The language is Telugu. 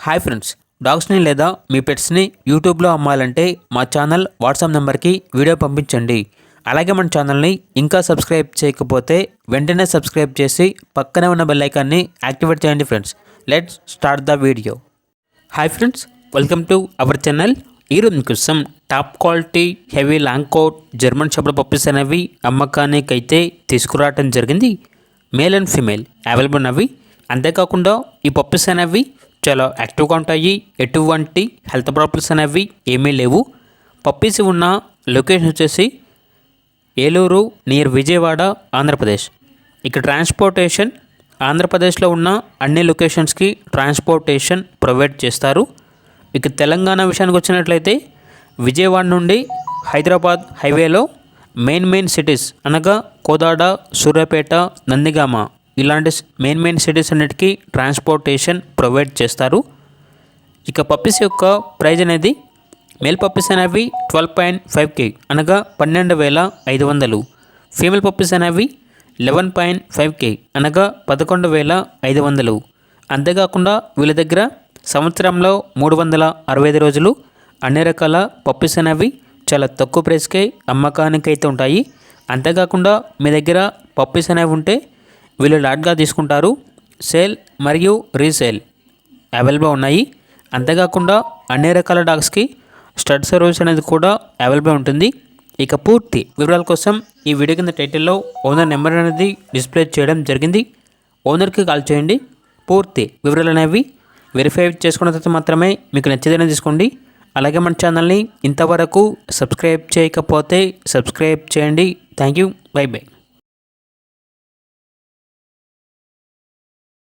హాయ్ ఫ్రెండ్స్, డాగ్స్ని లేదా మీ పెట్స్ని యూట్యూబ్లో అమ్మాలంటే మా ఛానల్ వాట్సాప్ నెంబర్కి వీడియో పంపించండి. అలాగే మన ఛానల్ని ఇంకా సబ్స్క్రైబ్ చేయకపోతే వెంటనే సబ్స్క్రైబ్ చేసి పక్కనే ఉన్న బెల్ ఐకాన్ని యాక్టివేట్ చేయండి friends. Let's start the video. Hi friends, welcome to our channel. ఈరోజు మీకోసం top quality heavy long coat German shepherd puppies అనేవి అమ్మకానికి అయితే తీసుకురావడం జరిగింది. మేల్ అండ్ ఫీమేల్ అవైలబుల్ ఉన్నవి. అంతేకాకుండా ఈ పప్పీస్ అనేవి చాలా యాక్టివ్గా ఉంటాయి. ఎటువంటి హెల్త్ ప్రాబ్లమ్స్ అనేవి ఏమీ లేవు. పప్పీస్ ఉన్న లొకేషన్ వచ్చేసి ఏలూరు నియర్ విజయవాడ, ఆంధ్రప్రదేశ్. ఇక ట్రాన్స్పోర్టేషన్ ఆంధ్రప్రదేశ్లో ఉన్న అన్ని లొకేషన్స్కి ట్రాన్స్పోర్టేషన్ ప్రొవైడ్ చేస్తారు. ఇక తెలంగాణ విషయానికి వచ్చినట్లయితే విజయవాడ నుండి హైదరాబాద్ హైవేలో మెయిన్ సిటీస్ అనగా కోదాడ, సూర్యాపేట, నందిగామ ఇలాంటి మెయిన్ సిటీస్ అన్నిటికీ ట్రాన్స్పోర్టేషన్ ప్రొవైడ్ చేస్తారు. ఇక పప్పీస్ యొక్క ప్రైజ్ అనేది మేల్ పప్పీస్ అనేవి 12.5K అనగా 12,500. ఫీమేల్ పప్పీస్ అనేవి 11.5K అనగా 11,500. అంతేకాకుండా వీళ్ళ దగ్గర సంవత్సరంలో 365 రోజులు అన్ని రకాల పప్పీస్ అనేవి చాలా తక్కువ ప్రైస్కే అమ్మకానికి అయితే ఉంటాయి. అంతేకాకుండా మీ దగ్గర పప్పీస్ అనేవి ఉంటే వీళ్ళు లాట్గా తీసుకుంటారు. సేల్ మరియు రీసేల్ అవైలబుల్ ఉన్నాయి. అంతేకాకుండా అన్ని రకాల డాగ్స్కి స్టడ్ సర్వీస్ అనేది కూడా అవైలబుల్ ఉంటుంది. ఇక పూర్తి వివరాల కోసం ఈ వీడియో కింద టైటిల్లో ఓనర్ నెంబర్ అనేది డిస్ప్లే చేయడం జరిగింది. ఓనర్కి కాల్ చేయండి. పూర్తి వివరాలు అనేవి వెరిఫై చేసుకున్న తర్వాత మాత్రమే మీకు నచ్చేదైనా తీసుకోండి. అలాగే మన ఛానల్ని ఇంతవరకు సబ్స్క్రైబ్ చేయకపోతే సబ్స్క్రైబ్ చేయండి. Thank you. By by.